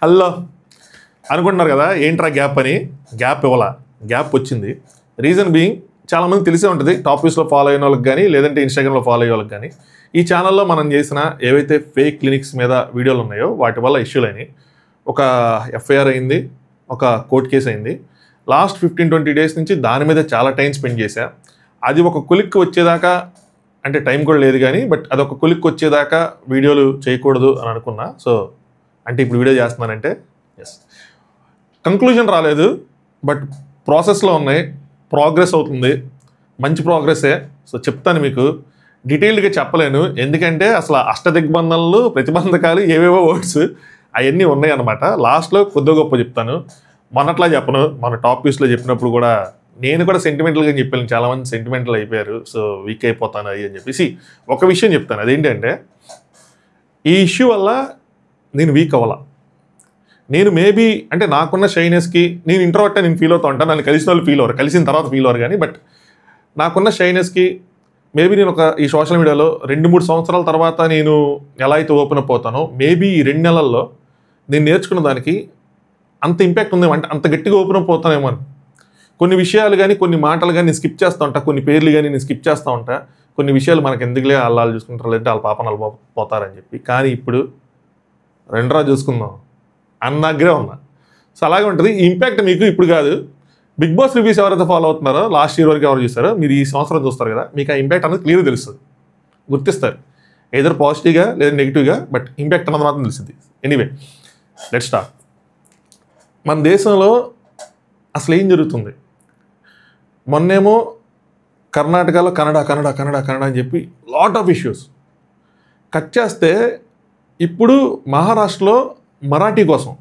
Hello అనుకుంటున్నారు కదా ఏంట్రా గ్యాప్ అని. గ్యాప్ ఇవ్వాలా, గ్యాప్ వచ్చింది. రీజన్ బీయింగ్ చాలామంది తెలిసే ఉంటుంది, టాపిక్స్లో ఫాలో అయిన వాళ్ళకి కానీ లేదంటే ఇన్స్టాగ్రామ్లో ఫాలో అయ్యే వాళ్ళకి కానీ. ఈ ఛానల్లో మనం చేసిన ఏవైతే ఫేక్ క్లినిక్స్ మీద వీడియోలు ఉన్నాయో వాటి వల్ల ఇష్యూలు అయినాయి. ఒక ఎఫ్ఐఆర్ అయింది, ఒక కోర్టు కేసు అయింది. లాస్ట్ 15-20 డేస్ నుంచి దాని మీద చాలా టైం స్పెండ్ చేశా. అది ఒక కొలిక్కి వచ్చేదాకా, అంటే టైం కూడా లేదు కానీ బట్ అదొక కొలిక్కి వచ్చేదాకా వీడియోలు చేయకూడదు అని అనుకున్నా. సో అంటే ఇప్పుడు వీడియో చేస్తున్నానంటే ఎస్, కంక్లూజన్ రాలేదు బట్ ప్రాసెస్లో ఉన్నాయి, ప్రోగ్రెస్ అవుతుంది, మంచి ప్రోగ్రెస్సే. సో చెప్తాను మీకు, డీటెయిల్డ్గా చెప్పలేను ఎందుకంటే అసలు అష్టదిగ్బంధనలు ప్రతిబంధకాలు ఏవేవో వర్డ్స్ అవన్నీ ఉన్నాయి అన్నమాట. లాస్ట్లో కొద్ది గొప్ప చెప్తాను, మొన్నట్లా చెప్పను. మన టాపిక్స్లో చెప్పినప్పుడు కూడా నేను కూడా సెంటిమెంటల్గా చెప్పాను, చాలామంది సెంటిమెంటల్ అయిపోయారు. సో వీక్ అయిపోతాను అది అని చెప్పేసి ఒక విషయం చెప్తాను. అదేంటంటే ఈ ఇష్యూ వల్ల నేను వీక్ అవ్వాల. నేను మేబీ అంటే నాకున్న షైనెస్కి, నేను ఇంట్రోవర్ట్ నేను ఫీల్ అవుతూ ఉంటాను, నన్ను కలిసిన వాళ్ళు ఫీల్ అవ్వరు, కలిసిన తర్వాత ఫీల్ అవ్వరు కానీ బట్ నాకున్న షైనెస్కి మేబీ నేను ఈ సోషల్ మీడియాలో 2-3 సంవత్సరాల తర్వాత నేను ఎలా అయితే ఓపెన్ అప్ అవుతానో మేబీ ఈ 2 నెలల్లో నేను నేర్చుకున్న దానికి అంత ఇంపాక్ట్ ఉందేమో, అంటే అంత గట్టిగా ఓపెన్ అప్ అవుతానేమో అని. కొన్ని విషయాలు కానీ కొన్ని మాటలు కానీ నేను స్కిప్ చేస్తూ ఉంటా, కొన్ని పేర్లు కానీ నేను స్కిప్ చేస్తూ ఉంటా. కొన్ని విషయాలు మనకు ఎందుకులే, వాళ్ళు చూసుకుంటారు లేదంటే వాళ్ళ పాపన వాళ్ళు పోతారని చెప్పి. కానీ ఇప్పుడు రెండ్రా చూసుకుందాం అన్న దగ్గరే ఉన్నా. సో అలాగే ఉంటుంది. ఈ ఇంపాక్ట్ మీకు ఇప్పుడు కాదు, బిగ్ బాస్ రివ్యూస్ ఎవరైతే ఫాలో అవుతున్నారో లాస్ట్ ఇయర్ వరకు ఎవరు చూస్తారో మీరు ఈ సంవత్సరం చూస్తారు కదా, మీకు ఆ ఇంపాక్ట్ అనేది క్లియర్గా తెలుస్తుంది, గుర్తిస్తారు. ఏదో పాజిటివ్గా లేదా నెగిటివ్గా, బట్ ఇంపాక్ట్ అన్నది మాత్రం తెలుస్తుంది. Anyway let's start. మన దేశంలో అసలు ఏం జరుగుతుంది? మొన్నేమో కర్ణాటకలో కన్నడ అని చెప్పి లాట్ ఆఫ్ ఇష్యూస్. కట్ చేస్తే ఇప్పుడు మహారాష్ట్రలో మరాఠీ కోసం.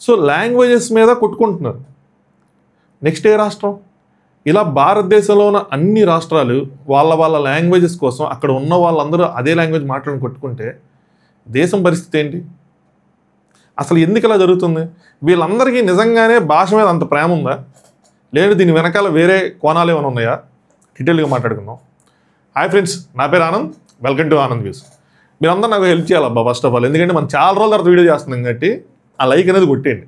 సో లాంగ్వేజెస్ మీద కొట్టుకుంటున్నారు. నెక్స్ట్ ఏ రాష్ట్రం? ఇలా భారతదేశంలో ఉన్న అన్ని రాష్ట్రాలు వాళ్ళ లాంగ్వేజెస్ కోసం అక్కడ ఉన్న వాళ్ళందరూ అదే లాంగ్వేజ్ మాట్లాడి కొట్టుకుంటే దేశం పరిస్థితి ఏంటి? అసలు ఎందుకు ఇలా జరుగుతుంది? వీళ్ళందరికీ నిజంగానే భాష మీద అంత ప్రేమ ఉందా, లేదు దీని వెనకాల వేరే కోణాలు ఏమైనా ఉన్నాయా? డీటెయిల్గా మాట్లాడుకుందాం. హాయ్ ఫ్రెండ్స్, నా పేరు Anand, welcome to Anand views. మీరందరూ నాకు హెల్ప్ చేయాలబ్బా ఫస్ట్ ఆఫ్ ఆల్, ఎందుకంటే మనం చాలా రోజుల తర్వాత వీడియో చేస్తున్నాం కాబట్టి ఆ లైక్ అనేది కొట్టేయండి.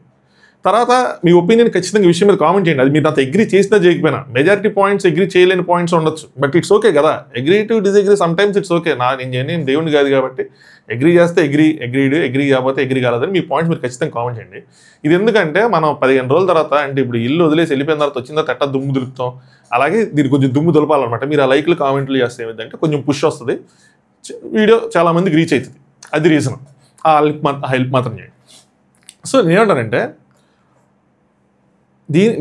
తర్వాత మీ ఒపీనియన్ ఖచ్చితంగా ఈ విషయం మీద కామెంట్ చేయండి. అది మీరు అంత అగ్రీ చేసినా చేయకపోయినా, మెజారిటీ పాయింట్స్ అగ్రీ చేయలేని పాయింట్స్ ఉండొచ్చు, బట్ ఇట్స్ ఓకే కదా. Agree to disagree some times it's okay. నేను దేవుని కాదు కాబట్టి అగ్రీ చేస్తే అగ్రీ కాకపోతే అగ్రీ కాలేదని మీ పాయింట్స్ మీరు ఖచ్చితంగా కామెంట్ చేయండి. ఇది ఎందుకంటే మనం 15 రోజుల తర్వాత, అంటే ఇప్పుడు ఇల్లు వదిలేసి వెళ్ళిపోయిన తర్వాత వచ్చిన తర్వాత ఎట్టా దుమ్ము దులుపుతాం, అలాగే దీనికి కొంచెం దుమ్ము దులపాలన్నమాట. మీరు ఆ లైక్లు కామెంట్లు చేస్తే ఏమిటంటే కొంచెం పుష్ వస్తుంది, వీడియో చాలామందికి రీచ్ అవుతుంది. అది రీజన్. ఆ హెల్ప్ మాత్రం చేయండి. సో నేనేమంటానంటే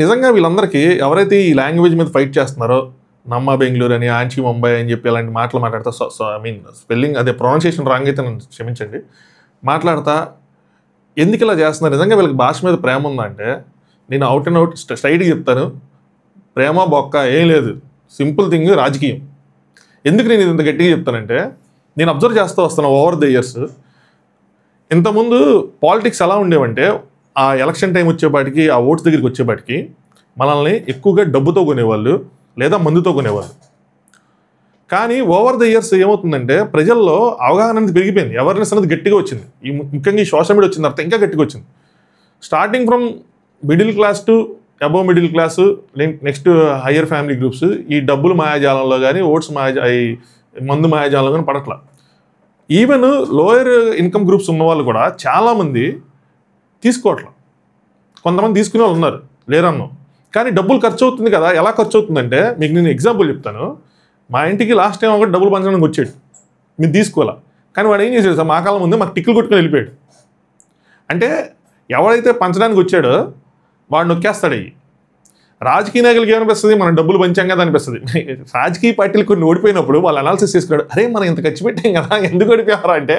నిజంగా వీళ్ళందరికీ ఎవరైతే ఈ లాంగ్వేజ్ మీద ఫైట్ చేస్తున్నారో, నమ్మ బెంగళూరు అని, ఆంచి ముంబై అని చెప్పి అలాంటి మాటలు మాట్లాడతా, స్పెల్లింగ్ అదే ప్రొనౌన్సియేషన్ రాంగ్ అయితే నన్ను క్షమించండి, మాట్లాడతా ఎందుకు ఇలా చేస్తున్నారు? నిజంగా వీళ్ళకి భాష మీద ప్రేమ ఉందా అంటే నేను అవుట్ అండ్ అవుట్ స్ట్రైట్గా చెప్తాను, ప్రేమ బొక్క ఏం లేదు, సింపుల్ థింగ్ రాజకీయం. ఎందుకు నేను ఇంత గట్టిగా చెప్తానంటే నేను అబ్జర్వ్ చేస్తూ వస్తాను ఓవర్ ద ఇయర్స్. ఇంతకుముందు పాలిటిక్స్ ఎలా ఉండేవంటే ఆ ఎలక్షన్ టైం వచ్చేపాటికి, ఆ ఓట్స్ దగ్గరికి వచ్చేపాటికి మనల్ని ఎక్కువగా డబ్బుతో కొనేవాళ్ళు లేదా మందుతో కొనేవాళ్ళు. కానీ ఓవర్ ద ఇయర్స్ ఏమవుతుందంటే ప్రజల్లో అవగాహన అనేది పెరిగిపోయింది, అవేర్నెస్ అనేది గట్టిగా వచ్చింది. ముఖ్యంగా ఈ సోషల్ మీడియా వచ్చిన తర్వాత ఇంకా గట్టిగా వచ్చింది. Starting from middle class to above middle class, next higher family groups ఈ డబ్బులు మాయాజాలంలో కానీ ఓట్స్ మందు మాయాజాలంలో కానీ పడట్లా. ఈవెన్ లోయర్ ఇన్కమ్ గ్రూప్స్ ఉన్న వాళ్ళు కూడా చాలామంది తీసుకోవట్లా. కొంతమంది తీసుకునే వాళ్ళు ఉన్నారు, లేరన్నాం. కానీ డబ్బులు ఖర్చు అవుతుంది కదా. ఎలా ఖర్చు అవుతుందంటే మీకు నేను ఎగ్జాంపుల్ చెప్తాను. మా ఇంటికి లాస్ట్ టైం ఒకటి డబ్బులు పంచడానికి వచ్చాడు, మీరు తీసుకోవాలా. కానీ వాడు ఏం చేశాడు సార్, మా కాలం ముందే మాకు టిక్కులు కొట్టుకుని వెళ్ళిపోయాడు. అంటే ఎవరైతే పంచడానికి వచ్చాడో వాడు నొక్కేస్తాడు. అయ్యి రాజకీయ నాయకులకి ఏమనిపిస్తుంది, మనం డబ్బులు పంచాం కదా అనిపిస్తుంది. రాజకీయ పార్టీలు కొన్ని ఓడిపోయినప్పుడు వాళ్ళు అనాలిసిస్ చేసుకున్నాడు, అరే మనం ఇంత ఖర్చు పెట్టాం కదా, ఎందుకు ఓడిపోయారా అంటే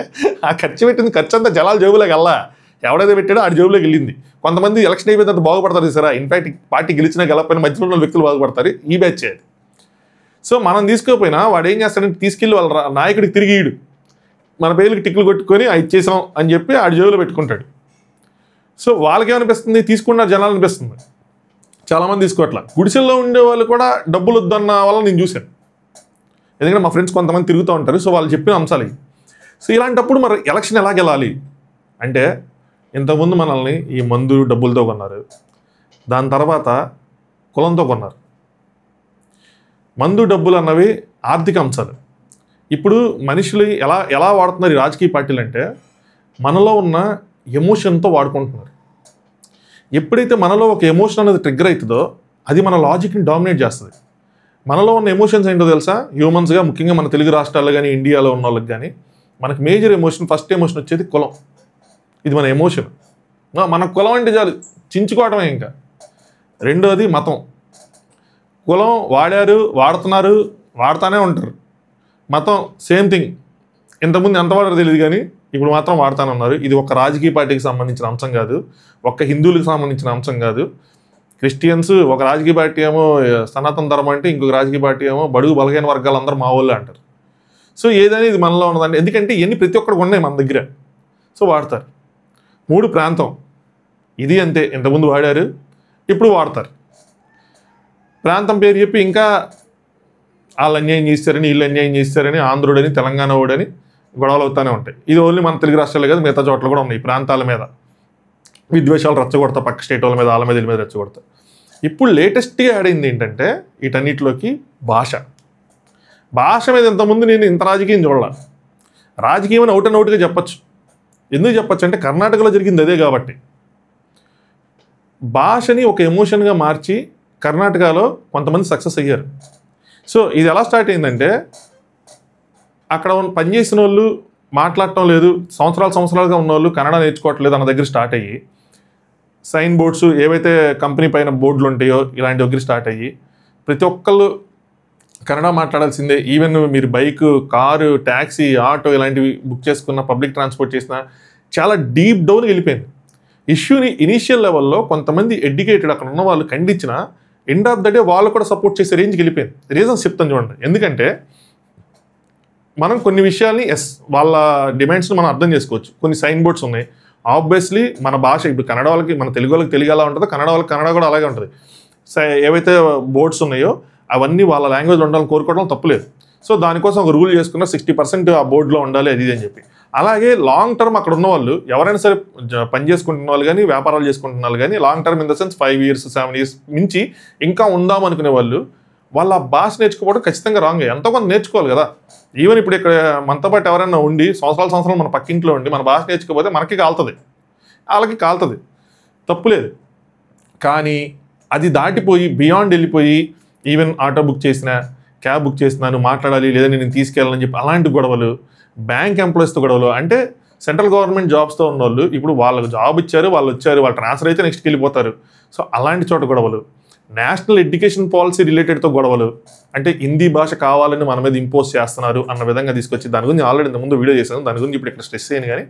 ఆ ఖర్చు పెట్టింది ఖర్చు అంతా జలాలు జేబులోకి వెళ్ళా, ఎవడైతే పెట్టాడో ఆడి జేబులోకి వెళ్ళింది. కొంతమంది ఎలక్షన్ అయిపోయిన తర్వాత బాగుపడతారు సార్, ఇన్ఫాక్ట్ పార్టీ గెలిచినా గెలకపోయినా మధ్యలో ఉన్న వ్యక్తులు బాగుపడతారు, ఈ బ్యాచ్ అది. సో మనం తీసుకోకపోయినా వాడు ఏం చేస్తాడంటే తీసుకెళ్ళి వాళ్ళ నాయకుడికి తిరిగి ఈడు మన పేర్లకి టిక్కులు కొట్టుకొని ఇచ్చేసాం అని చెప్పి ఆడి జేబులో పెట్టుకుంటాడు. సో వాళ్ళకేమనిపిస్తుంది, తీసుకున్నారు జనాలు అనిపిస్తుంది. చాలామంది తీసుకోవట్లా. గుడిసెల్లో ఉండే వాళ్ళు కూడా డబ్బులు వద్దన్న వాళ్ళని నేను చూశాను, ఎందుకంటే మా ఫ్రెండ్స్ కొంతమంది తిరుగుతూ ఉంటారు. సో వాళ్ళు చెప్పిన అంశాలు. సో ఇలాంటప్పుడు మరి ఎలక్షన్ ఎలా గెలాలి అంటే ఇంతకుముందు మనల్ని ఈ మందు డబ్బులతో కొన్నారు, దాని తర్వాత కులంతో కొన్నారు. మందు డబ్బులు అన్నవి ఆర్థిక అంశాలు. ఇప్పుడు మనుషులు ఎలా వాడుతున్నారు ఈ రాజకీయ పార్టీలు అంటే మనలో ఉన్న ఎమోషన్తో వాడుకుంటున్నారు. ఎప్పుడైతే మనలో ఒక ఎమోషన్ అనేది ట్రిగ్గర్ అవుతుందో అది మన లాజిక్ని డామినేట్ చేస్తుంది. మనలో ఉన్న ఎమోషన్స్ ఏంటో తెలుసా? హ్యూమన్స్గా ముఖ్యంగా మన తెలుగు రాష్ట్రాల్లో కానీ ఇండియాలో ఉన్న వాళ్ళకి కానీ మనకు మేజర్ ఎమోషన్, ఫస్ట్ ఎమోషన్ వచ్చేది కులం. ఇది మన ఎమోషన్. మన కులం అంటే చాలు చించుకోవడమే. ఇంకా రెండోది మతం. కులం వాడుతున్నారు, వాడుతూనే ఉంటారు. మతం సేమ్ థింగ్. ఇంతకుముందు ఎంత వాడారో తెలియదు కానీ ఇప్పుడు మాత్రం వాడుతూనే ఉన్నారు. ఇది ఒక రాజకీయ పార్టీకి సంబంధించిన అంశం కాదు, ఒక్క హిందువులకు సంబంధించిన అంశం కాదు. క్రిస్టియన్స్ ఒక రాజకీయ పార్టీ ఏమో సనాతన ధర్మం అంటే ఇంకొక రాజకీయ పార్టీ ఏమో బడుగు బలహీన వర్గాలందరూ మా వాళ్ళే అంటారు. సో ఏదైనా ఇది మనలో ఉన్నదండి. ఎందుకంటే ఇవన్నీ ప్రతి ఒక్కరికి ఉన్నాయి మన దగ్గర. సో వాడతారు. 3 ప్రాంతం. ఇది అంతే, ఇంతకుముందు వాడారు, ఇప్పుడు వాడతారు. ప్రాంతం పేరు చెప్పి ఇంకా వాళ్ళు అన్యాయం చేస్తారని, వీళ్ళు అన్యాయం చేస్తారని, ఆంధ్రుడని, తెలంగాణ వాడని గొడవలు అవుతూనే ఉంటాయి. ఇది ఓన్లీ మన తెలుగు రాష్ట్రాలే కాదు, మిగతా చోట్ల కూడా ఉన్నాయి. ప్రాంతాల మీద విద్వేషాలు రెచ్చగొడతా, పక్క స్టేట్ వాళ్ళ మీద, వాళ్ళ మీద, వీళ్ళ మీద రెచ్చగొడతా. ఇప్పుడు లేటెస్ట్గా యాడ్ అయింది ఏంటంటే వీటన్నిటిలోకి భాష మీద ఇంతకుముందు నేను ఇంత రాజకీయం చూడాల. రాజకీయం అని అవుట్గా చెప్పచ్చు. ఎందుకు చెప్పచ్చు అంటే కర్ణాటకలో జరిగింది అదే కాబట్టి. భాషని ఒక ఎమోషన్గా మార్చి కర్ణాటకలో కొంతమంది సక్సెస్ అయ్యారు. సో ఇది ఎలా స్టార్ట్ అయిందంటే అక్కడ పనిచేసిన వాళ్ళు మాట్లాడటం లేదు, సంవత్సరాలుగా ఉన్న వాళ్ళు కన్నడ నేర్చుకోవట్లేదు అన్న దగ్గర స్టార్ట్ అయ్యి, సైన్ బోర్డ్స్ ఏవైతే కంపెనీ పైన బోర్డులు ఉంటాయో ఇలాంటి దగ్గర స్టార్ట్ అయ్యి ప్రతి ఒక్కళ్ళు కన్నడ మాట్లాడాల్సిందే. ఈవెన్ మీరు బైక్, కారు, ట్యాక్సీ, ఆటో ఇలాంటివి బుక్ చేసుకున్న, పబ్లిక్ ట్రాన్స్పోర్ట్ చేసిన చాలా డీప్ డౌన్ వెళ్ళిపోయింది. ఇష్యూని ఇనీషియల్ లెవెల్లో కొంతమంది ఎడ్యుకేటెడ్ అక్కడ ఉన్న వాళ్ళు ఖండించిన ఎండ్ ఆఫ్ ద డే వాళ్ళు కూడా సపోర్ట్ చేసే రేంజ్కి వెళ్ళిపోయింది. రీజన్స్ చెప్తాను చూడండి. ఎందుకంటే మనం కొన్ని విషయాల్ని వాళ్ళ డిమాండ్స్ని మనం అర్థం చేసుకోవచ్చు. కొన్ని సైన్ బోర్డ్స్ ఉన్నాయి. ఆబ్వియస్లీ మన భాష ఇప్పుడు కన్నడ వాళ్ళకి, మన తెలుగు వాళ్ళకి తెలుగు ఎలా ఉంటుందో కన్నడ వాళ్ళకి కన్నడ కూడా అలాగే ఉంటుంది. ఏవైతే బోర్డ్స్ ఉన్నాయో అవన్నీ వాళ్ళ లాంగ్వేజ్లో ఉండాలని కోరుకోవడం తప్పులేదు. సో దానికోసం ఒక రూల్ చేసుకున్న 60% ఆ బోర్డులో ఉండాలి అది అని చెప్పి. అలాగే లాంగ్ టర్మ్ అక్కడ ఉన్న వాళ్ళు ఎవరైనా సరే పని చేసుకుంటున్న వాళ్ళు కానీ, వ్యాపారాలు చేసుకుంటున్న వాళ్ళు కానీ, long term in the sense 5 years 7 years మించి ఇంకా ఉందాం అనుకునే వాళ్ళు వాళ్ళ భాష నేర్చుకోవడం ఖచ్చితంగా రాంగ్. ఎంతో కొంత నేర్చుకోవాలి కదా. ఈవెన్ ఇప్పుడు ఇక్కడ మనతో పాటు ఎవరైనా ఉండి సంవత్సరాలు మన పక్కింట్లో ఉండి మన భాష నేర్చుకోకపోతే మనకి కాలుతుంది, వాళ్ళకి కాలుతుంది, తప్పులేదు. కానీ అది దాటిపోయి బియాండ్ వెళ్ళిపోయి ఈవెన్ ఆటో బుక్ చేసినా, క్యాబ్ బుక్ చేసినాను మాట్లాడాలి లేదా నేను తీసుకెళ్ళాలని చెప్పి అలాంటి గొడవలు, బ్యాంక్ ఎంప్లాయీస్తో గొడవలు. అంటే సెంట్రల్ గవర్నమెంట్ జాబ్స్తో ఉన్న వాళ్ళు ఇప్పుడు వాళ్ళకు జాబ్ ఇచ్చారు, వాళ్ళు వచ్చారు, వాళ్ళు ట్రాన్స్ఫర్ అయితే నెక్స్ట్కి వెళ్ళిపోతారు. సో అలాంటి చోట గొడవలు. నేషనల్ ఎడ్యుకేషన్ పాలసీ రిలేటెడ్తో గొడవలు. అంటే హిందీ భాష కావాలని మన మీద ఇంపోజ్ చేస్తున్నారు అన్న విధంగా తీసుకొచ్చి, దాని గురించి ఆల్రెడీ ఇంతకుముందు వీడియో చేశాను, దాని గురించి ఇప్పుడు ఇక్కడ స్ట్రెస్ చేయను. కానీ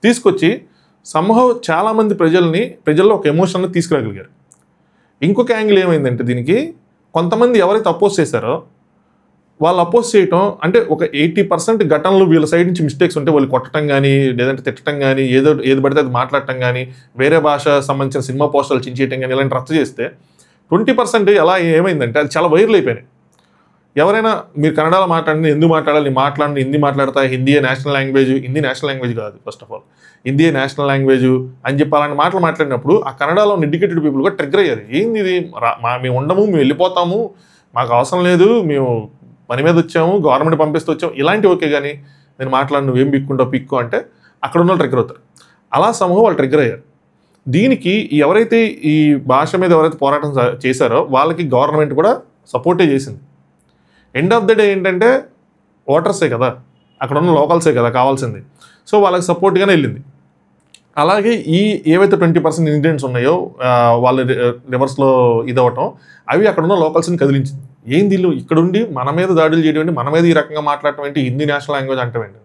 తీసుకొచ్చి సంహవ్ చాలామంది ప్రజల్లో ఒక ఎమోషన్ని తీసుకురాగలిగారు. ఇంకొక యాంగిల్ ఏమైందంటే దీనికి కొంతమంది ఎవరైతే అపోజ్ చేశారో వాళ్ళు అపోజ్ చేయటం అంటే ఒక 80% ఘటనలు వీళ్ళ సైడ్ నుంచి మిస్టేక్స్ ఉంటే వాళ్ళు కొట్టడం కానీ, లేదంటే తిట్టడం కానీ, ఏది పడితే అది మాట్లాడటం కానీ, వేరే భాష సంబంధించిన సినిమా పోస్టర్లు చించేయటం కానీ ఇలాంటి రచ్చ చేస్తే 20% ఎలా ఏమైందంటే అది చాలా వైరల్ అయిపోయినాయి. ఎవరైనా మీరు కన్నడలో మాట్లాడండి, ఎందుకు మాట్లాడాలి, మాట్లాడండి, హిందీ మాట్లాడతా, Hindi national language, Hindi national language కాదు first of all, Hindi national language అని చెప్పి అలాంటి మాటలు మాట్లాడినప్పుడు ఆ కన్నడలో ఎడ్యుకేటెడ్ పీపుల్ కూడా ట్రిగ్గర్ అయ్యారు. ఏంది ఇది, మేము ఉండము, మేము వెళ్ళిపోతాము, మాకు అవసరం లేదు, మేము పని మీద వచ్చాము, గవర్నమెంట్ పంపిస్తూ వచ్చాము, ఇలాంటి ఓకే. కానీ నేను మాట్లాడి నువ్వేం పిక్కు అంటే అక్కడ ఉన్న వాళ్ళు ట్రిగ్గర్ అవుతారు. అలా సమూహం వాళ్ళు ట్రిగ్గర్ అయ్యారు. దీనికి ఎవరైతే ఈ భాష మీద ఎవరైతే పోరాటం చేశారో వాళ్ళకి గవర్నమెంట్ కూడా సపోర్టే చేసింది. ఎండ్ ఆఫ్ ద డే ఏంటంటే ఓటర్సే కదా, అక్కడ ఉన్న లోకల్సే కదా కావాల్సింది. సో వాళ్ళకి సపోర్ట్గానే వెళ్ళింది. అలాగే ఏవైతే 20% ఇన్సిడెంట్స్ ఉన్నాయో వాళ్ళు రివర్స్లో ఇదవటం, అవి అక్కడ ఉన్న లోకల్స్ని కదిలించింది. ఏంది వీళ్ళు ఇక్కడుండి మన మీద దాడులు చేయడం ఏంటి, మన మీద ఈ రకంగా మాట్లాడటం ఏంటి, హిందీ నేషనల్ లాంగ్వేజ్ అంటామేంటి.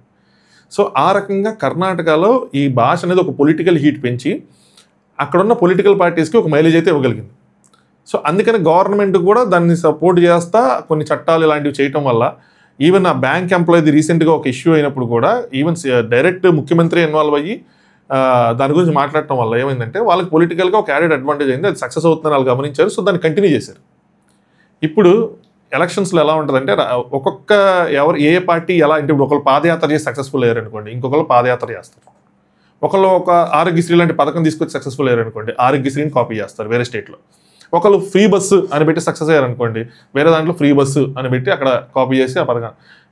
సో ఆ రకంగా కర్ణాటకలో ఈ భాష అనేది ఒక పొలిటికల్ హీట్ పెంచి అక్కడున్న పొలిటికల్ పార్టీస్కి ఒక మైలేజ్ అయితే ఇవ్వగలిగింది. సో అందుకని గవర్నమెంట్ కూడా దాన్ని సపోర్ట్ చేస్తా కొన్ని చట్టాలు ఇలాంటివి చేయటం వల్ల ఈవెన్ ఆ బ్యాంక్ ఎంప్లాయీది రీసెంట్గా ఒక ఇష్యూ అయినప్పుడు కూడా ఈవెన్ డైరెక్ట్ ముఖ్యమంత్రి ఇన్వాల్వ్ అయ్యి దాని గురించి మాట్లాడటం వల్ల ఏమైందంటే వాళ్ళకి పొలిటికల్గా ఒక యాడెడ్ అడ్వాంటేజ్ అయింది. అది సక్సెస్ అవుతుందని వాళ్ళు గమనించారు. సో దాన్ని కంటిన్యూ చేశారు. ఇప్పుడు ఎలక్షన్స్లో ఎలా ఉంటుందంటే ఒక్కొక్క ఏ పార్టీ ఎలా అంటే ఇప్పుడు ఒకళ్ళు పాదయాత్ర చేసి సక్సెస్ఫుల్ అయ్యారు అనుకోండి, ఇంకొకళ్ళు పాదయాత్ర చేస్తారు. ఒకళ్ళు ఒక ఆరోగ్యశ్రీ లాంటి పథకం తీసుకొచ్చి సక్సెస్ఫుల్ అయ్యారు అనుకోండి, ఆరోగ్యశ్రీని కాపీ చేస్తారు వేరే స్టేట్లో. ఒకళ్ళు ఫ్రీ బస్సు అని పెట్టి సక్సెస్ అయ్యారు అనుకోండి, వేరే దాంట్లో ఫ్రీ బస్సు అని పెట్టి అక్కడ కాపీ చేసి ఆ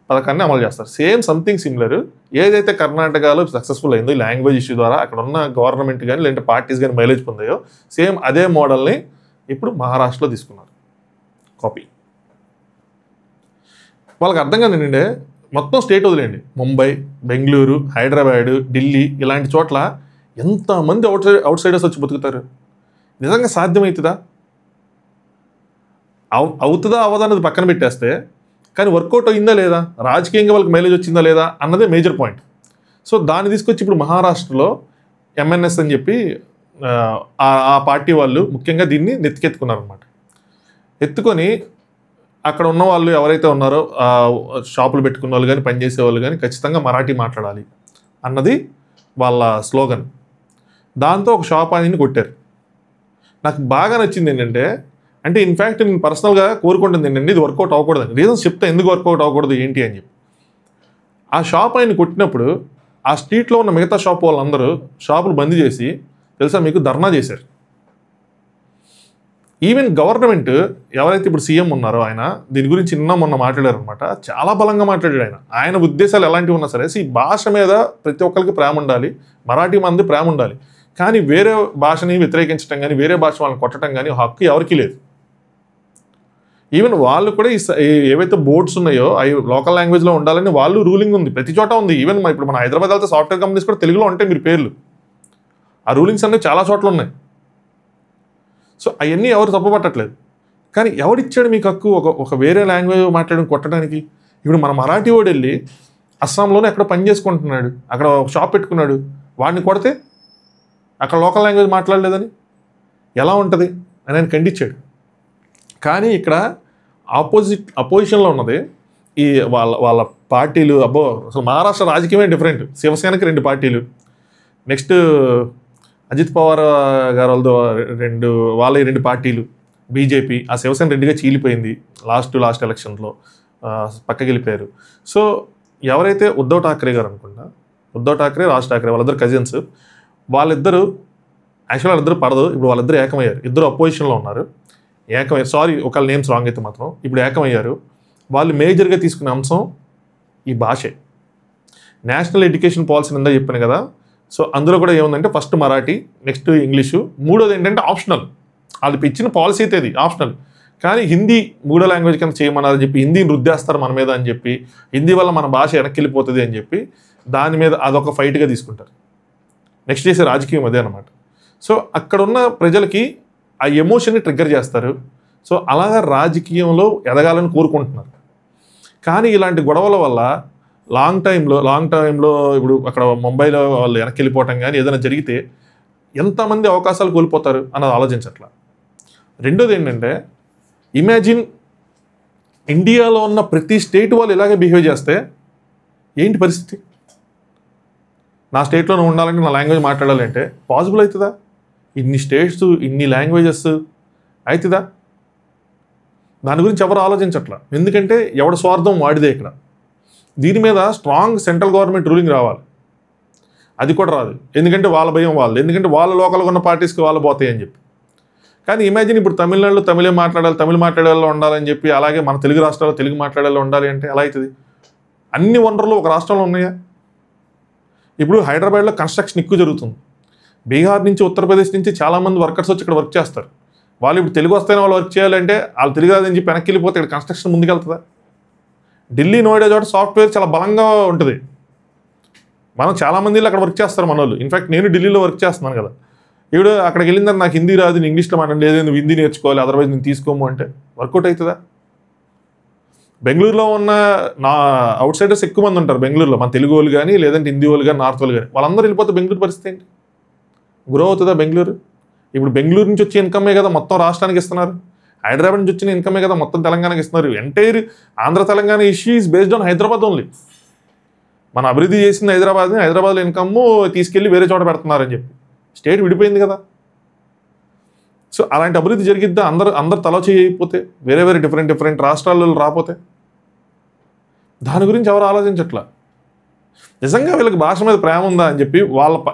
పథకాన్ని అమలు చేస్తారు. Same something similar. ఏదైతే కర్ణాటకలో సక్సెస్ఫుల్ అయిందో ఈ లాంగ్వేజ్ ఇష్యూ ద్వారా అక్కడ ఉన్న గవర్నమెంట్ కానీ లేదంటే పార్టీస్ కానీ మైలేజ్ పొందాయో, సేమ్ అదే మోడల్ని ఇప్పుడు మహారాష్ట్రలో తీసుకున్నారు కాపీ. వాళ్ళకి అర్థం కాదండి, మొత్తం స్టేట్ వదిలేండి, ముంబై, బెంగళూరు, హైదరాబాదు, ఢిల్లీ ఇలాంటి చోట్ల ఎంతమంది అవుట్ సైడర్స్ వచ్చి బతుకుతారు? నిజంగా సాధ్యమవుతుందా? అవుతుందా అవదా అన్నది పక్కన పెట్టేస్తే, కానీ వర్కౌట్ అయిందా లేదా, రాజకీయంగా వాళ్ళకి మైలేజ్ వచ్చిందా లేదా అన్నదే మేజర్ పాయింట్. సో దాన్ని తీసుకొచ్చి ఇప్పుడు మహారాష్ట్రలో ఎంఎన్ఎస్ అని చెప్పి ఆ పార్టీ వాళ్ళు ముఖ్యంగా దీన్ని నెత్తికెత్తుకున్నారనమాట. ఎత్తుకొని అక్కడ ఉన్న వాళ్ళు ఎవరైతే ఉన్నారో షాపులు పెట్టుకున్న వాళ్ళు కానీ పనిచేసే వాళ్ళు కానీ ఖచ్చితంగా మరాఠీ మాట్లాడాలి అన్నది వాళ్ళ స్లోగన్. దాంతో ఒక షాప్ ఆయన్ని కొట్టారు. నాకు బాగా నచ్చింది ఏంటంటే, అంటే ఇన్ఫ్యాక్ట్ నేను పర్సనల్గా కోరుకుంటుంది ఏంటంటే ఇది వర్కౌట్ అవ్వకూడదని. రీజన్స్ చెప్తే ఎందుకు వర్కౌట్ అవ్వకూడదు ఏంటి అని చెప్పి. ఆ షాప్ ఆయన కొట్టినప్పుడు ఆ స్ట్రీట్లో ఉన్న మిగతా షాప్ వాళ్ళందరూ షాపులు బంద్ చేసి తెలుసా మీకు ధర్నా చేశారు. ఈవెన్ గవర్నమెంట్ ఎవరైతే ఇప్పుడు సీఎం ఉన్నారో ఆయన దీని గురించి మొన్న మాట్లాడారు అనమాట. చాలా బలంగా మాట్లాడాడు ఆయన ఉద్దేశాలు ఎలాంటివి ఉన్నా సరే ఈ భాష మీద ప్రతి ఒక్కరికి ప్రేమ ఉండాలి, మరాఠీ మంది ప్రేమ ఉండాలి, కానీ వేరే భాషని వ్యతిరేకించడం కానీ వేరే భాష వాళ్ళని కొట్టడం కానీ హక్కు ఎవరికీ లేదు. ఈవెన్ వాళ్ళు కూడా ఏవైతే బోర్డ్స్ ఉన్నాయో అవి లోకల్ లాంగ్వేజ్లో ఉండాలని వాళ్ళు రూలింగ్ ఉంది, ప్రతి చోట ఉంది. ఈవెన్ ఇప్పుడు మన హైదరాబాద్ వెళ్తే సాఫ్ట్వేర్ కంపెనీస్ కూడా తెలుగులో ఉంటాయి మీరు పేర్లు, ఆ రూలింగ్స్ అనేవి చాలా చోట్ల ఉన్నాయి. సో అవన్నీ ఎవరు తప్పుపట్టట్లేదు. కానీ ఎవడిచ్చాడు మీకు హక్కు ఒక వేరే లాంగ్వేజ్ మాట్లాడడం కొట్టడానికి? ఇప్పుడు మన మరాఠీ వాడు వెళ్ళి అస్సాంలోనే ఎక్కడ పని చేసుకుంటున్నాడు, అక్కడ ఒక షాప్ పెట్టుకున్నాడు, వాడిని కొడితే అక్కడ లోకల్ లాంగ్వేజ్ మాట్లాడలేదని ఎలా ఉంటుంది అని ఆయన ఖండించాడు. కానీ ఇక్కడ అపోజిషన్లో ఉన్నది ఈ వాళ్ళ పార్టీలు. అబ్బో అసలు మహారాష్ట్ర రాజకీయమే డిఫరెంట్. శివసేనకి 2 పార్టీలు, నెక్స్ట్ అజిత్ పవార్ గారు వాళ్ళ 2 పార్టీలు, బీజేపీ. ఆ శివసేన 2గా చీలిపోయింది లాస్ట్ ఎలక్షన్లో, పక్కకి వెళ్ళిపోయారు. సో ఎవరైతే ఉద్ధవ్ ఠాక్రే గారు అనుకుంటా, ఉద్ధవ్ ఠాక్రే, రాజ్ ఠాక్రే వాళ్ళిద్దరు కజిన్స్, వాళ్ళిద్దరూ పడదు, ఇప్పుడు వాళ్ళిద్దరు ఏకమయ్యారు. ఇద్దరు అపోజిషన్లో ఉన్నారు, ఏకమయ్యారు. సారీ ఒకళ్ళ నేమ్స్ రాంగ్ అయితే మాత్రం ఇప్పుడు ఏకమయ్యారు. వాళ్ళు మేజర్గా తీసుకునే అంశం ఈ భాషే. నేషనల్ ఎడ్యుకేషన్ పాలసీ ఉందా చెప్పాను కదా, సో అందులో కూడా ఏముందంటే ఫస్ట్ మరాఠీ, నెక్స్ట్ ఇంగ్లీషు, మూడోది ఏంటంటే ఆప్షనల్. వాళ్ళు ఇచ్చిన పాలసీ అయితే అది ఆప్షనల్, కానీ హిందీ 3వ లాంగ్వేజ్ కింద చేయమన్నారని చెప్పి హిందీని రుద్దేస్తారు మన మీద అని చెప్పి, హిందీ వల్ల మన భాష వెనక్కి వెళ్ళిపోతుంది అని చెప్పి దాని మీద అదొక ఫైట్గా తీసుకుంటారు. నెక్స్ట్ చేసే రాజకీయం అదే అనమాట. సో అక్కడున్న ప్రజలకి ఆ ఎమోషన్ని ట్రిగ్గర్ చేస్తారు. సో అలాగా రాజకీయంలో ఎదగాలని కోరుకుంటున్నారు. కానీ ఇలాంటి గొడవల వల్ల లాంగ్ టైంలో ఇప్పుడు అక్కడ ముంబైలో వాళ్ళు వెనక్కి వెళ్ళిపోవటం కానీ ఏదైనా జరిగితే ఎంతమంది అవకాశాలు కోల్పోతారు అన్నది ఆలోచించట్లా. రెండోది ఏంటంటే, ఇమాజిన్ ఇండియాలో ఉన్న ప్రతి స్టేట్ వాళ్ళు ఇలాగే బిహేవ్ చేస్తే ఏంటి పరిస్థితి? నా స్టేట్లోనే ఉండాలంటే నా లాంగ్వేజ్ మాట్లాడాలంటే పాసిబుల్ అవుతుందా? ఇన్ని స్టేట్స్, ఇన్ని లాంగ్వేజెస్ అవుతుందా? దాని గురించి ఎవరు ఆలోచించట్లా. ఎందుకంటే ఎవడ స్వార్థం వాడిదే ఇక్కడ. దీని మీద స్ట్రాంగ్ సెంట్రల్ గవర్నమెంట్ రూలింగ్ రావాలి. అది కూడా రాదు, ఎందుకంటే వాళ్ళ భయం వాళ్ళు, ఎందుకంటే వాళ్ళ లోకల్గా ఉన్న పార్టీస్కి వాళ్ళు పోతాయి అని చెప్పి. కానీ ఇమాజిన్ ఇప్పుడు తమిళనాడులో తమిళ మాట్లాడే వాళ్ళు ఉండాలని చెప్పి, అలాగే మన తెలుగు రాష్ట్రాల్లో తెలుగు మాట్లాడే వాళ్ళు ఉండాలి అంటే ఎలా అవుతుంది? అన్ని వనరులు ఒక రాష్ట్రంలో ఉన్నాయా? ఇప్పుడు హైదరాబాద్లో కన్స్ట్రక్షన్ ఎక్కువ జరుగుతుంది. బీహార్ నుంచి, ఉత్తరప్రదేశ్ నుంచి చాలామంది వర్కర్స్ వచ్చి ఇక్కడ వర్క్ చేస్తారు. వాళ్ళు ఇప్పుడు తెలుగు వస్తేనే వాళ్ళు వర్క్ చేయాలంటే వాళ్ళు తెలుగు రాదని చెప్పి వెనక్కి వెళ్ళిపోతే ఇక్కడ కన్స్ట్రక్షన్ ముందుకెళ్తుందా? ఢిల్లీ, నోయిడా చోట సాఫ్ట్వేర్ చాలా బలంగా ఉంటుంది. మనం చాలామంది అక్కడ వర్క్ చేస్తారు మన వాళ్ళు. ఇన్ఫాక్ట్ నేను ఢిల్లీలో వర్క్ చేస్తున్నాను కదా. ఇప్పుడు అక్కడికి వెళ్ళిందని నాకు హిందీ రాదు, నేను ఇంగ్లీష్లో మాట్లాడలేదు, నువ్వు హిందీ నేర్చుకోవాలి, అదర్వైజ్ నేను తీసుకోము అంటే వర్కౌట్ అవుతుందా? బెంగళూరులో ఉన్న అవుట్ సైడర్స్ ఎక్కువ మంది ఉంటారు బెంగళూరులో, మన తెలుగు వాళ్ళు కానీ లేదంటే హిందీ వాళ్ళు కానీ నార్త్ వాళ్ళు కానీ. వాళ్ళందరూ వెళ్ళిపోతే బెంగళూరు పరిస్థితి ఏంటి? గ్రో అవుతుందా బెంగళూరు? ఇప్పుడు బెంగళూరు నుంచి వచ్చే ఇన్కమే కదా మొత్తం రాష్ట్రానికి ఇస్తున్నారు. హైదరాబాద్ నుంచి వచ్చిన ఇన్కమే కదా మొత్తం తెలంగాణకి ఇస్తున్నారు. Entire Andhra Telangana issue is based on Hyderabad only. మన అభివృద్ధి చేసింది హైదరాబాద్లో ఇన్కమ్ తీసుకెళ్ళి వేరే చోట పెడుతున్నారని చెప్పి స్టేట్ విడిపోయింది కదా. సో అలాంటి అభివృద్ధి జరిగిద్దా? అందరు తల చేయకపోతే, వేరే డిఫరెంట్ రాష్ట్రాల్లో రాకపోతే? దాని గురించి ఎవరు ఆలోచించట్లా. నిజంగా వీళ్ళకి భాష మీద ప్రేమ ఉందా అని చెప్పి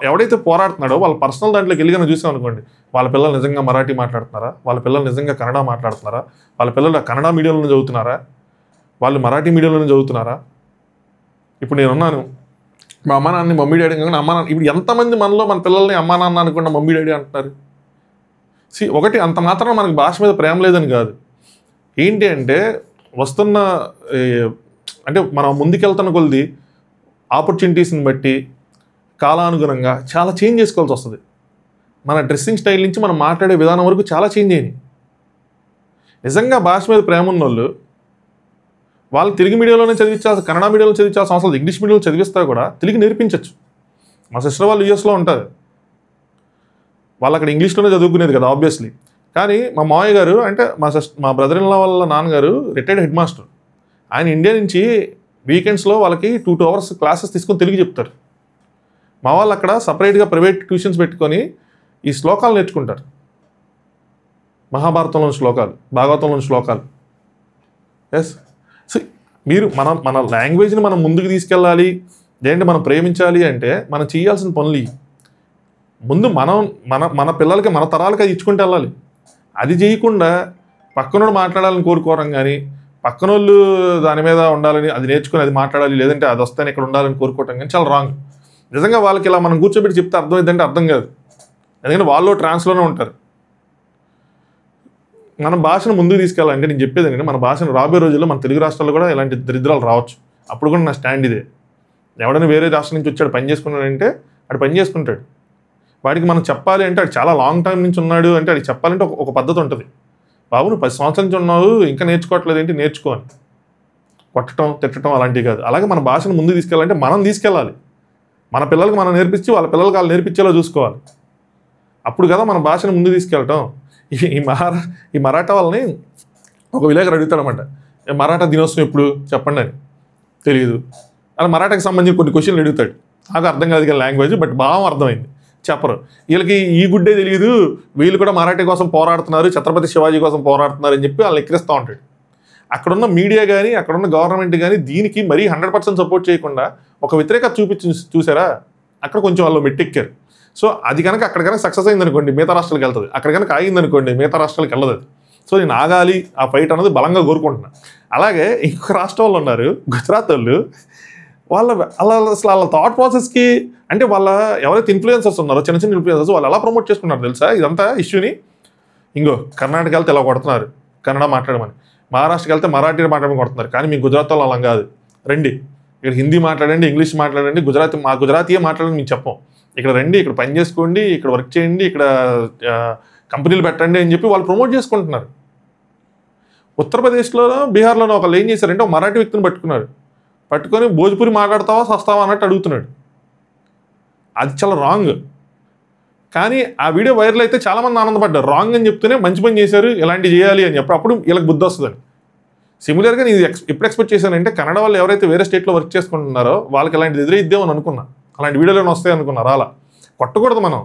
ఎవడైతే పోరాడుతున్నాడో వాళ్ళ పర్సనల్ దాంట్లోకి వెళ్ళి చూసాం అనుకోండి, వాళ్ళ పిల్లలు నిజంగా మరాఠీ మాట్లాడుతున్నారా, వాళ్ళ పిల్లలు నిజంగా కన్నడ మాట్లాడుతున్నారా, వాళ్ళ పిల్లలు కన్నడ మీడియంలో చదువుతున్నారా, వాళ్ళు మరాఠీ మీడియంలో చదువుతున్నారా. ఇప్పుడు నేనున్నాను, మా అమ్మ నాన్నని మమ్మీ డాడీ కానీ అమ్మ నాన్న, ఇప్పుడు ఎంతమంది మనలో మన పిల్లల్ని అమ్మ నాన్న అనుకున్న మమ్మీ డాడీ అంటున్నారు. ఒకటి అంత మాత్రం మనకి భాష మీద ప్రేమ లేదని కాదు, ఏంటి అంటే వస్తున్న అంటే మనం ముందుకెళ్తున్న కొద్ది ఆపర్చునిటీస్ని బట్టి కాలానుగుణంగా చాలా చేంజ్ చేసుకోవాల్సి వస్తుంది. మన డ్రెస్సింగ్ స్టైల్ నుంచి మనం మాట్లాడే విధానం వరకు చాలా చేంజ్ అయ్యింది. నిజంగా భాష మీద ప్రేమ ఉన్న వాళ్ళు తెలుగు మీడియంలోనే చదివించాల్సి, కన్నడ మీడియంలో చదివించాల్సిన అవసరం లేదు, ఇంగ్లీష్ మీడియంలో చదివిస్తా కూడా తెలుగు నేర్పించవచ్చు. మా సిస్టర్ వాళ్ళు యూఎస్లో ఉంటారు, వాళ్ళు అక్కడ ఇంగ్లీష్లోనే చదువుకునేది కదా ఆబ్వియస్లీ. కానీ మా మావయ్య గారు అంటే మా బ్రదర్ ఇన్ లా వాళ్ళ నాన్నగారు రిటైర్డ్ హెడ్ మాస్టర్. ఆయన ఇండియా నుంచి వీకెండ్స్లో వాళ్ళకి 2 hours క్లాసెస్ తీసుకొని తెలుగు చెప్తారు. మా వాళ్ళు అక్కడ సపరేట్గా ప్రైవేట్ ట్యూషన్స్ పెట్టుకొని ఈ శ్లోకాలు నేర్చుకుంటారు, మహాభారతంలోని శ్లోకాలు, భాగవతంలోని శ్లోకాలు. ఎస్, సో మీరు మన లాంగ్వేజ్ని మనం ముందుకు తీసుకెళ్ళాలి, లేదంటే మనం ప్రేమించాలి అంటే మనం చేయాల్సిన పనులు ముందు మన పిల్లలకి మన తరాలకి అది ఇచ్చుకుంటూ వెళ్ళాలి. అది చేయకుండా పక్కనోడు మాట్లాడాలని కోరుకోవడం కానీ, పక్కనోళ్ళు దాని మీద ఉండాలని, అది నేర్చుకుని అది మాట్లాడాలి, లేదంటే అది వస్తేనే ఇక్కడ ఉండాలని కోరుకోవటం కానీ చాలా రాంగ్. నిజంగా వాళ్ళకి ఇలా మనం కూర్చోబెట్టి చెప్తే అర్థమైందంటే అర్థం కాదు, ఎందుకంటే వాళ్ళు ట్రాన్స్లోనే ఉంటారు. మన భాషను ముందుకు తీసుకెళ్ళాలంటే నేను చెప్పేది ఏంటంటే, మన భాషను రాబోయే రోజుల్లో మన తెలుగు రాష్ట్రాల్లో కూడా ఇలాంటి దరిద్రాలు రావచ్చు. అప్పుడు కూడా నా స్టాండ్ ఇదే, ఎవడైనా వేరే రాష్ట్రం నుంచి వచ్చాడు పని చేసుకున్నాడంటే వాడు పని చేసుకుంటాడు. వాడికి మనం చెప్పాలి అంటే అది చాలా లాంగ్ టైం నుంచి ఉన్నాడు అంటే అది చెప్పాలంటే ఒక పద్ధతి ఉంటుంది. బాబు నువ్వు 10 సంవత్సరాల నుంచి ఉన్నావు ఇంకా నేర్చుకోవట్లేదు ఏంటి, నేర్చుకోని కొట్టడం తిట్టడం అలాంటివి కాదు. అలాగే మన భాషను ముందుకు తీసుకెళ్ళాలంటే మనం తీసుకెళ్ళాలి, మన పిల్లలకి మనం నేర్పించి వాళ్ళ పిల్లలకి వాళ్ళు నేర్పించేలా చూసుకోవాలి. అప్పుడు కదా మన భాషను ముందుకు తీసుకెళ్ళటం. ఈ మరాఠా వాళ్ళని ఒక విలేకరు అడుగుతాడనమాట, మరాఠా దినోత్సవం ఎప్పుడు చెప్పండి అని, తెలియదు. అలా మరాఠాకి సంబంధించి కొన్ని క్వశ్చన్లు అడుగుతాడు, నాకు అర్థం కాదు కదా లాంగ్వేజ్, బట్ భావం అర్థమైంది, చెప్పరు. వీళ్ళకి ఈ గుడ్డే తెలియదు, వీళ్ళు కూడా మరాఠీ కోసం పోరాడుతున్నారు, ఛత్రపతి శివాజీ కోసం పోరాడుతున్నారు అని చెప్పి వాళ్ళు ఎక్కిరిస్తూ ఉంటాడు. అక్కడున్న మీడియా కానీ అక్కడున్న గవర్నమెంట్ కానీ దీనికి మరీ 100% సపోర్ట్ చేయకుండా ఒక వ్యతిరేకత చూసారా, అక్కడ కొంచెం వాళ్ళు మెట్టెక్కారు. సో అది కనుక అక్కడ కనుక సక్సెస్ అయింది అనుకోండి మిగతా రాష్ట్రాలకు వెళ్తుంది, అక్కడ కనుక ఆగింది అనుకోండి మిగతా రాష్ట్రాలకు వెళ్ళదు అది. సో నేను ఆగాలి ఆ ఫైట్ అన్నది బలంగా కోరుకుంటున్నా. అలాగే ఇంకొక రాష్ట్రం వాళ్ళు ఉన్నారు గుజరాత్ వాళ్ళు, వాళ్ళ థాట్ ప్రాసెస్కి అంటే వాళ్ళ ఎవరైతే ఇన్ఫ్లుయెన్సర్స్ ఉన్నారో చిన్న చిన్న ఇన్ఫ్లుయెన్సర్స్ వాళ్ళు ఎలా ప్రమోట్ చేసుకున్నారు తెలుసా ఇదంతా ఇష్యూని. ఇంకో కర్ణాటక వెళ్తే ఇలా కొడుతున్నారు కన్నడ మాట్లాడమని, మహారాష్ట్రకి వెళ్తే మరాఠీ మాట్లాడమని కొడుతున్నారు. కానీ మీకు గుజరాత్ వాళ్ళు అలా కాదు, రండి ఇక్కడ హిందీ మాట్లాడండి, ఇంగ్లీష్ మాట్లాడండి, గుజరాతీయే మాట్లాడండి మీకు చెప్పం, ఇక్కడ రండి, ఇక్కడ పని చేసుకోండి, ఇక్కడ వర్క్ చేయండి, ఇక్కడ కంపెనీలు పెట్టండి అని చెప్పి వాళ్ళు ప్రమోట్ చేసుకుంటున్నారు. ఉత్తరప్రదేశ్లోనో బీహార్లోనో ఒకళ్ళు ఏం చేశారంటే ఒక మరాఠీ వ్యక్తిని పట్టుకొని భోజ్పురి మాట్లాడతావా సస్తావా అన్నట్టు అడుగుతున్నాడు. అది చాలా రాంగ్. కానీ ఆ వీడియో వైరల్ అయితే చాలామంది ఆనందపడ్డారు, రాంగ్ అని చెప్తూనే మంచి పని చేశారు ఇలాంటివి చేయాలి అని చెప్పి, అప్పుడు వీళ్ళకి బుద్ధి వస్తుందని. సిమిలర్గా నేను ఎప్పుడు ఎక్స్పెక్ట్ చేశానంటే కన్నడ వాళ్ళు ఎవరైతే వేరే స్టేట్లో వర్క్ చేసుకుంటున్నారో వాళ్ళకి ఇలాంటిది ఎదురైద్దామని అనుకున్నా, అలాంటి వీడియోలోనే వస్తాయి అనుకున్నారు. అలా కొట్టకూడదు మనం,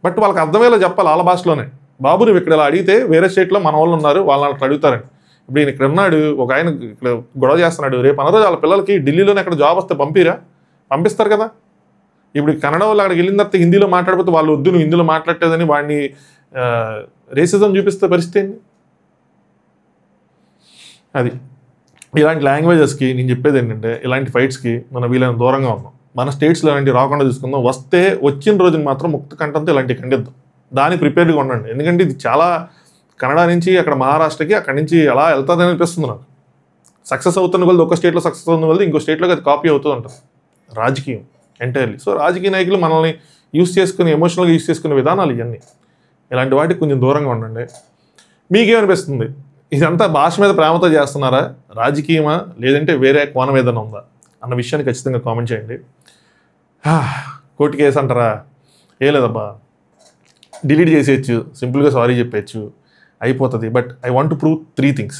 బట్ వాళ్ళకి అర్థమయ్యేలా చెప్పాలి వాళ్ళ భాషలోనే. బాబు నువ్వు ఇక్కడ ఇలా అడిగితే వేరే స్టేట్లో మన వాళ్ళు ఉన్నారు వాళ్ళని అట్లా అడుగుతారని. ఇప్పుడు ఈయన ఇక్కడ ఉన్నాడు, ఒక ఆయన ఇక్కడ గొడవ చేస్తున్నాడు, రేపు అనరోజు వాళ్ళ పిల్లలకి ఢిల్లీలోనే అక్కడ జాబ్ వస్తే పంపిస్తారు కదా. ఇప్పుడు కన్నడ వాళ్ళు అక్కడికి వెళ్ళిన తర్వాత హిందీలో మాట్లాడిపోతే వాళ్ళు వద్దు నువ్వు హిందీలో మాట్లాడలేదని వాడిని రేసిజం చూపిస్తే పరిస్థితి ఏంటి. అది ఇలాంటి లాంగ్వేజెస్కి నేను చెప్పేది ఏంటంటే ఇలాంటి ఫైట్స్కి మనం వీలైన దూరంగా ఉన్నాం. మన స్టేట్స్లో ఇలాంటివి రాకుండా చూసుకుందాం. వచ్చిన రోజున మాత్రం ముక్త కంఠంతో ఇలాంటివి ఖండిద్దాం, దానికి ప్రిపేర్డ్గా ఉండండి. ఎందుకంటే ఇది చాలా కన్నడ నుంచి అక్కడ మహారాష్ట్రకి అక్కడి నుంచి ఎలా వెళ్తుందని అనిపిస్తుంది నాకు. సక్సెస్ అవుతున్న కొద్ది ఒక స్టేట్లో సక్సెస్ అవుతున్న కొద్ది ఇంకో స్టేట్లోకి అది కాపీ అవుతూ ఉంటుంది రాజకీయం ఎంటైర్లీ. సో రాజకీయ నాయకులు మనల్ని ఎమోషనల్గా యూస్ చేసుకునే విధానాలు ఇవన్నీ. ఇలాంటి వాటికి కొంచెం దూరంగా ఉండండి. మీకేమనిపిస్తుంది, ఇదంతా భాష మీద ప్రేమతో చేస్తున్నారా, రాజకీయమా, లేదంటే వేరే కోణం ఏదైనా ఉందా అన్న విషయాన్ని ఖచ్చితంగా కామెంట్ చేయండి. కోర్టు కేసు అంటారా, ఏ లేదబ్బా డిలీట్ చేసేయచ్చు, సింపుల్గా సారీ చెప్పేయచ్చు, అయిపోతుంది. But I want to prove 3 things.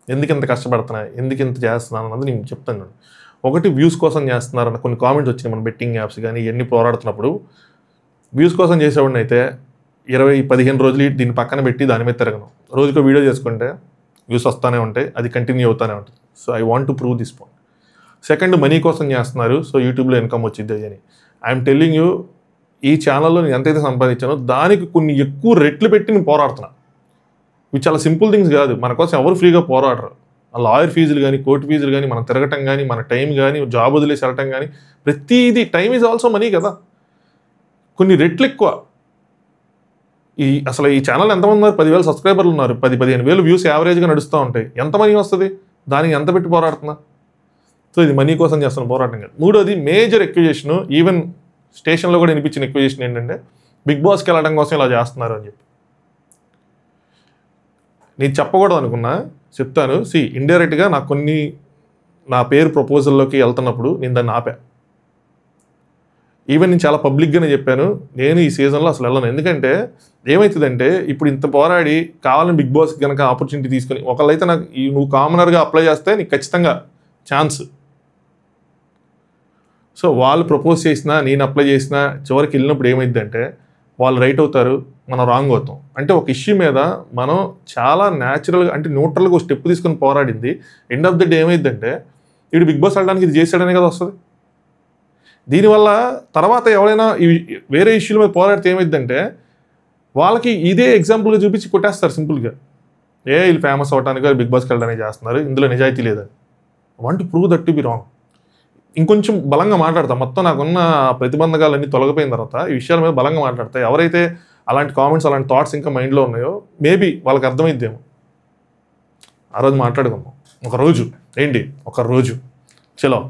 ఎందుకు ఇంత కష్టపడుతున్నా, ఎందుకు ఇంత చేస్తున్నాను అన్నది నేను చెప్తాను. ఒకటి, వ్యూస్ కోసం చేస్తున్నారన్న కొన్ని కామెంట్స్ వచ్చినాయి మన బెట్టింగ్ యాప్స్ కానీ ఇవన్నీ పోరాడుతున్నప్పుడు. వ్యూస్ కోసం చేసేవాడిని అయితే 20-15 రోజులు దీన్ని పక్కన పెట్టి దాని మీద తిరగను. రోజుకో వీడియో చేసుకుంటే వ్యూస్ వస్తూనే ఉంటాయి, అది కంటిన్యూ అవుతూనే ఉంటుంది. So I want to prove this point. Second money కోసం చేస్తున్నారు, సో యూట్యూబ్లో ఇన్కమ్ వచ్చింది అని. ఐఎమ్ టెల్లింగ్ యూ, ఈ ఛానల్లో నేను ఎంతైతే సంపాదించానో దానికి కొన్ని ఎక్కువ రెట్లు పెట్టి నేను పోరాడుతున్నా. ఇవి చాలా సింపుల్ థింగ్స్ కాదు, మన కోసం ఎవరు ఫ్రీగా పోరాడరు. లాయర్ ఫీజులు కానీ, కోర్టు ఫీజులు కానీ, మనం తిరగటం కానీ, మన టైం కానీ, జాబ్ వదిలేసి వెళ్ళటం కానీ, ప్రతిదీ టైం ఈజ్ ఆల్సో మనీ కదా, కొన్ని రెట్లు ఎక్కువ. అసలు ఈ ఛానల్ ఎంతమంది ఉన్నారు? 10,000 సబ్స్క్రైబర్లు ఉన్నారు, 10,000-15,000 వ్యూస్ యావరేజ్గా నడుస్తూ ఉంటాయి. ఎంత మనీ వస్తుంది? దానికి ఎంత పెట్టి పోరాడుతున్నా? సో ఇది మనీ కోసం చేస్తున్న పోరాటం కాదు. మూడోది మేజర్ ఎక్విజేషన్, ఈవెన్ స్టేషన్లో కూడా వినిపించిన ఎక్విజేషన్ ఏంటంటే బిగ్ బాస్కి వెళ్ళడం కోసం ఇలా చేస్తున్నారు అని చెప్పి. నేను చెప్పకూడదు అనుకున్నా, చెప్తాను. ఇండైరెక్ట్గా నాకు కొన్ని నా పేరు ప్రపోజల్లోకి వెళ్తున్నప్పుడు నేను దాన్ని ఆపా. ఈవెన్ నేను చాలా పబ్లిక్గానే చెప్పాను, నేను ఈ సీజన్లో అసలు వెళ్ళను. ఎందుకంటే ఏమవుతుందంటే ఇప్పుడు ఇంత పోరాడి కావాలని బిగ్ బాస్కి కనుక ఆపర్చునిటీ తీసుకొని, ఒకళ్ళైతే నాకు నువ్వు కామనర్గా అప్లై చేస్తే నీకు ఖచ్చితంగా ఛాన్స్. సో వాళ్ళు ప్రపోజ్ చేసినా, నేను అప్లై చేసినా, చివరికి వెళ్ళినప్పుడు ఏమైందంటే వాళ్ళు రైట్ అవుతారు, మనం రాంగ్ అవుతాం. అంటే ఒక ఇష్యూ మీద మనం చాలా న్యాచురల్గా, అంటే న్యూట్రల్గా ఒక స్టెప్ తీసుకొని పోరాడింది. ఎండ్ ఆఫ్ ద డే ఏమైందంటే వీడు బిగ్ బాస్ వెళ్ళడానికి ఇది చేశాడనే కదా వస్తుంది. దీనివల్ల తర్వాత ఎవరైనా వేరే ఇష్యూల మీద పోరాడితే ఏమైందంటే వాళ్ళకి ఇదే ఎగ్జాంపుల్గా చూపించి కొట్టేస్తారు సింపుల్గా. వీళ్ళు ఫేమస్ అవడానికి బిగ్ బాస్కి వెళ్ళడానికి చేస్తున్నారు, ఇందులో నిజాయితీ లేదని. Want to prove that to be wrong. ఇంకొంచెం బలంగా మాట్లాడతా, మొత్తం నాకున్న ప్రతిబంధకాలన్నీ తొలగిపోయిన తర్వాత ఈ విషయాల మీద బలంగా మాట్లాడతా. ఎవరైతే అలాంటి కామెంట్స్, అలాంటి థాట్స్ ఇంకా మైండ్లో ఉన్నాయో మేబీ వాళ్ళకి అర్థమైద్దేమో. ఆ రోజు మాట్లాడుకుందాం ఒకరోజు. ఒకరోజు చలో.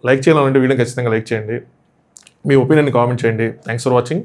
లైక్ చేయాలంటే వీడియో ఖచ్చితంగా లైక్ చేయండి, మీ ఒపీనియన్ కామెంట్ చేయండి. Thanks for watching.